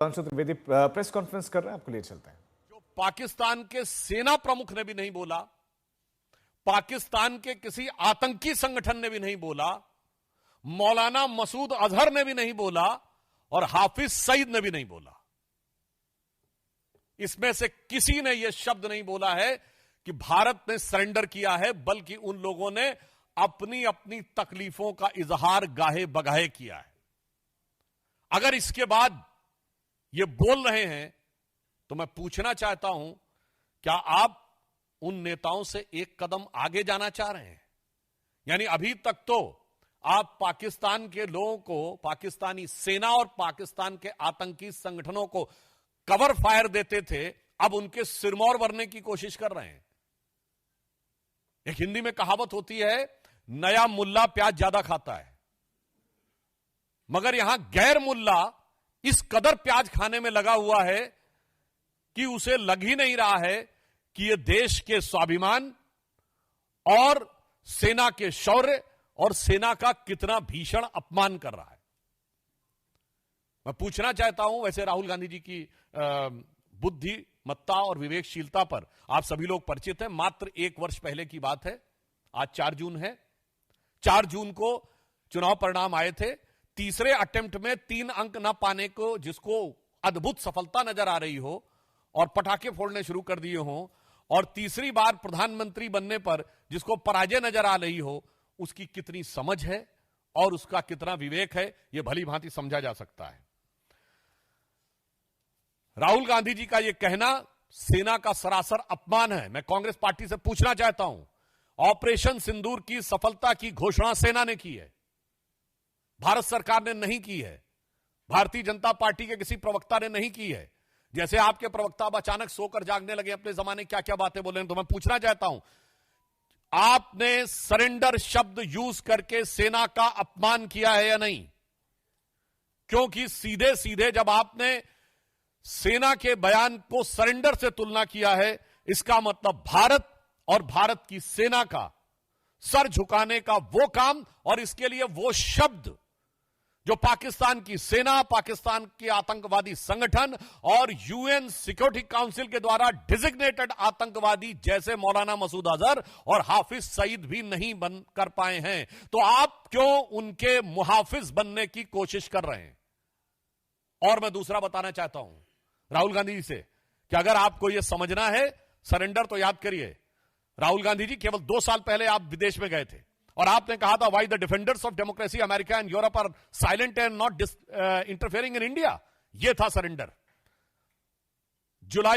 Sudhanshu Trivedi press conference कर रहे हैं, आपको लिए चलते हैं। जो पाकिस्तान के सेना प्रमुख ने भी नहीं बोला, पाकिस्तान के किसी आतंकी संगठन ने भी नहीं बोला, मौलाना मसूद अजहर ने भी नहीं बोला और हाफिज सईद ने भी नहीं बोला। इसमें से किसी ने यह शब्द नहीं बोला है कि भारत ने सरेंडर किया है, बल्कि उन लोगों ने अपनी अपनी तकलीफों का इजहार गाहे बगाहे किया है। अगर इसके बाद ये बोल रहे हैं तो मैं पूछना चाहता हूं, क्या आप उन नेताओं से एक कदम आगे जाना चाह रहे हैं? यानी अभी तक तो आप पाकिस्तान के लोगों को, पाकिस्तानी सेना और पाकिस्तान के आतंकी संगठनों को कवर फायर देते थे, अब उनके सिरमौर भरने की कोशिश कर रहे हैं। एक हिंदी में कहावत होती है, नया मुल्ला प्याज ज्यादा खाता है, मगर यहां गैर मुल्ला इस कदर प्याज खाने में लगा हुआ है कि उसे लग ही नहीं रहा है कि यह देश के स्वाभिमान और सेना के शौर्य और सेना का कितना भीषण अपमान कर रहा है। मैं पूछना चाहता हूं, वैसे राहुल गांधी जी की बुद्धिमत्ता और विवेकशीलता पर आप सभी लोग परिचित हैं। मात्र 1 वर्ष पहले की बात है, आज 4 जून है। 4 जून को चुनाव परिणाम आए थे। तीसरे अटेम्प्ट में 3 अंक न पाने को, जिसको अद्भुत सफलता नजर आ रही हो और पटाखे फोड़ने शुरू कर दिए हो, और तीसरी बार प्रधानमंत्री बनने पर जिसको पराजय नजर आ रही हो, उसकी कितनी समझ है और उसका कितना विवेक है, यह भली भांति समझा जा सकता है। राहुल गांधी जी का यह कहना सेना का सरासर अपमान है। मैं कांग्रेस पार्टी से पूछना चाहता हूं, ऑपरेशन सिंदूर की सफलता की घोषणा सेना ने की है, भारत सरकार ने नहीं की है, भारतीय जनता पार्टी के किसी प्रवक्ता ने नहीं की है। जैसे आपके प्रवक्ता अब अचानक सोकर जागने लगे, अपने जमाने क्या क्या बातें बोले, तो मैं पूछना चाहता हूं, आपने सरेंडर शब्द यूज करके सेना का अपमान किया है या नहीं? क्योंकि सीधे सीधे जब आपने सेना के बयान को सरेंडर से तुलना किया है, इसका मतलब भारत और भारत की सेना का सर झुकाने का वो काम और इसके लिए वो शब्द जो पाकिस्तान की सेना, पाकिस्तान के आतंकवादी संगठन और यूएन सिक्योरिटी काउंसिल के द्वारा डिजिग्नेटेड आतंकवादी जैसे मौलाना मसूद अजहर और हाफिज सईद भी नहीं बन कर पाए हैं, तो आप क्यों उनके मुहाफिज बनने की कोशिश कर रहे हैं? और मैं दूसरा बताना चाहता हूं राहुल गांधी जी से कि अगर आपको यह समझना है सरेंडर, तो याद करिए, राहुल गांधी जी केवल 2 साल पहले आप विदेश में गए थे और आपने कहा था, why the defenders of democracy America and Europe are silent and not interfering in India. यह था सरेंडर।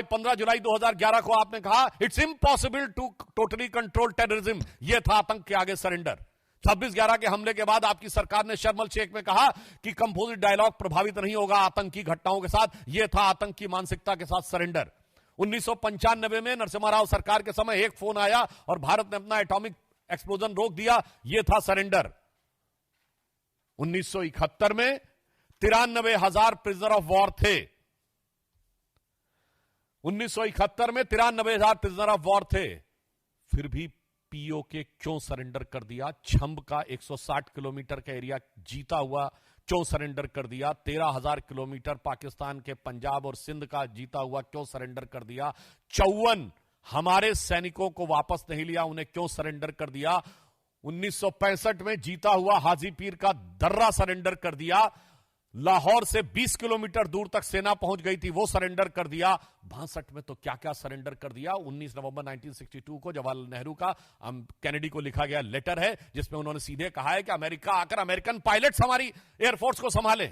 15 जुलाई 2011 को आपने कहा, it's impossible to totally control terrorism. यह था आतंक के आगे सरेंडर। 26/11 के हमले के बाद आपकी सरकार ने शर्म शेख में कहा कि कंपोजिट डायलॉग प्रभावित नहीं होगा आतंकी घटनाओं के साथ। यह था आतंक की मानसिकता के साथ सरेंडर। 1995 में नरसिम्हा राव सरकार के समय एक फोन आया और भारत ने अपना एटॉमिक एक्सप्लोजन रोक दिया, यह था सरेंडर। 1971 में 93,000 प्रिजनर ऑफ वॉर थे। 1971 में 93,000 प्रिजनर ऑफ वॉर थे, फिर भी पीओके क्यों सरेंडर कर दिया? छंब का 160 किलोमीटर का एरिया जीता हुआ क्यों सरेंडर कर दिया? 13,000 किलोमीटर पाकिस्तान के पंजाब और सिंध का जीता हुआ क्यों सरेंडर कर दिया? 54 हमारे सैनिकों को वापस नहीं लिया, उन्हें क्यों सरेंडर कर दिया? 1965 में जीता हुआ हाजीपीर का दर्रा सरेंडर कर दिया। लाहौर से 20 किलोमीटर दूर तक सेना पहुंच गई थी, वो सरेंडर कर दिया। 62 में तो क्या क्या सरेंडर कर दिया। 19 नवंबर 1962 को जवाहरलाल नेहरू का कैनेडी को लिखा गया लेटर है, जिसमें उन्होंने सीधे कहा है कि अमेरिका आकर अमेरिकन पायलट्स हमारी एयरफोर्स को संभाले,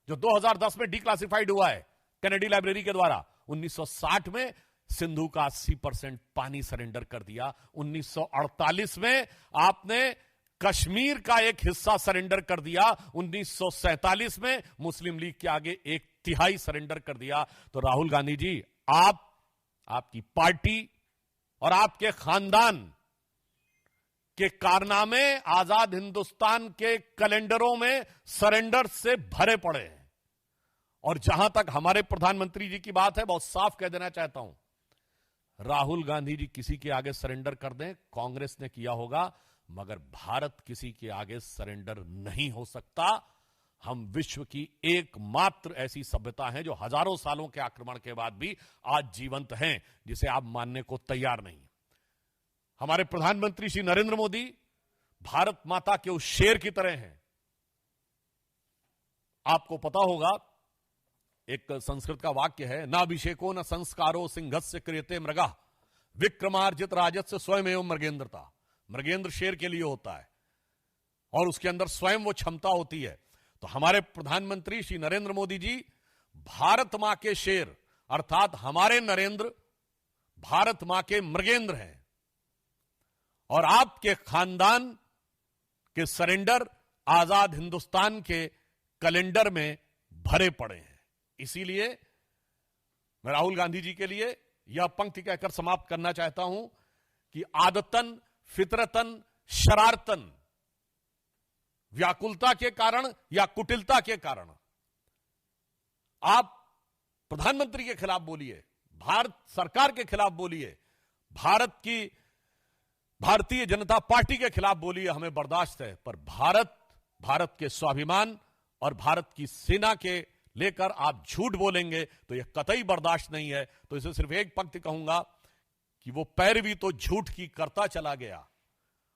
जो 2010 में डिक्लासिफाइड हुआ है कैनेडी लाइब्रेरी के द्वारा। 1960 में सिंधु का 80% पानी सरेंडर कर दिया। 1948 में आपने कश्मीर का एक हिस्सा सरेंडर कर दिया। 1947 में मुस्लिम लीग के आगे 1/3 सरेंडर कर दिया। तो राहुल गांधी जी, आपकी पार्टी और आपके खानदान के कारनामे आजाद हिंदुस्तान के कैलेंडरों में सरेंडर से भरे पड़े हैं। और जहां तक हमारे प्रधानमंत्री जी की बात है, बहुत साफ कह देना चाहता हूं, राहुल गांधी जी किसी के आगे सरेंडर कर दें, कांग्रेस ने किया होगा, मगर भारत किसी के आगे सरेंडर नहीं हो सकता। हम विश्व की एकमात्र ऐसी सभ्यता हैं जो हजारों सालों के आक्रमण के बाद भी आज जीवंत हैं, जिसे आप मानने को तैयार नहीं। हमारे प्रधानमंत्री श्री नरेंद्र मोदी भारत माता के उस शेर की तरह हैं। आपको पता होगा, एक संस्कृत का वाक्य है, न अभिषेको न संस्कारो सिंहस्य क्रियते मृगा विक्रमार्जित राजस्य स्वयं मृगेंद्रता। मृगेंद्र शेर के लिए होता है और उसके अंदर स्वयं वो क्षमता होती है। तो हमारे प्रधानमंत्री श्री नरेंद्र मोदी जी भारत मां के शेर अर्थात हमारे नरेंद्र भारत मां के मृगेंद्र हैं, और आपके खानदान के सरेंडर आजाद हिंदुस्तान के कैलेंडर में भरे पड़े हैं। इसीलिए मैं राहुल गांधी जी के लिए यह पंक्ति कहकर समाप्त करना चाहता हूं कि आदतन फितरतन शरारतन, व्याकुलता के कारण या कुटिलता के कारण आप प्रधानमंत्री के खिलाफ बोलिए, भारत सरकार के खिलाफ बोलिए, भारतीय जनता पार्टी के खिलाफ बोलिए, हमें बर्दाश्त है। पर भारत के स्वाभिमान और भारत की सेना के लेकर आप झूठ बोलेंगे तो यह कतई बर्दाश्त नहीं है। तो इसे सिर्फ एक पंक्ति कहूंगा कि वो पैरवी तो झूठ की करता चला गया,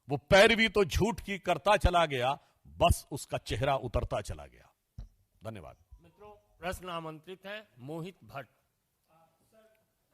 वो पैरवी तो झूठ की करता चला गया, बस उसका चेहरा उतरता चला गया। धन्यवाद। मित्रों, प्रश्न आमंत्रित है मोहित भट्ट। सर,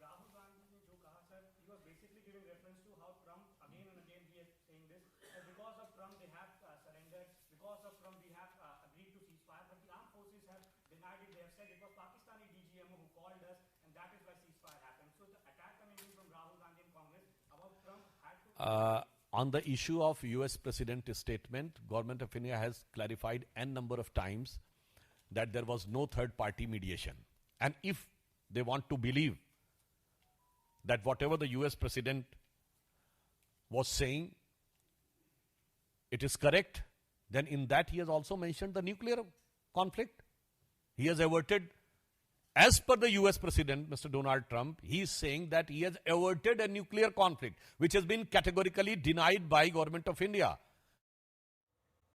राहुल गांधी ने जो कहा, sir, he was basically giving reference to how Trump again and again he is saying this, that because of Trump they have surrendered, because of Trump we have agreed to ceasefire, but the armed forces have denied it. They have said it was Pakistani DGMO who called us, and that is why ceasefire happened. So the attack coming in from Rahul Gandhi and Congress about Trump had to. On the issue of US President statement, Government of India has clarified n number of times that there was no third party mediation. And if they want to believe that whatever the US President was saying, it is correct, then in that he has also mentioned the nuclear conflict. He has averted, as per the US President, Mr. Donald Trump, he is saying that he has averted a nuclear conflict, which has been categorically denied by Government of India.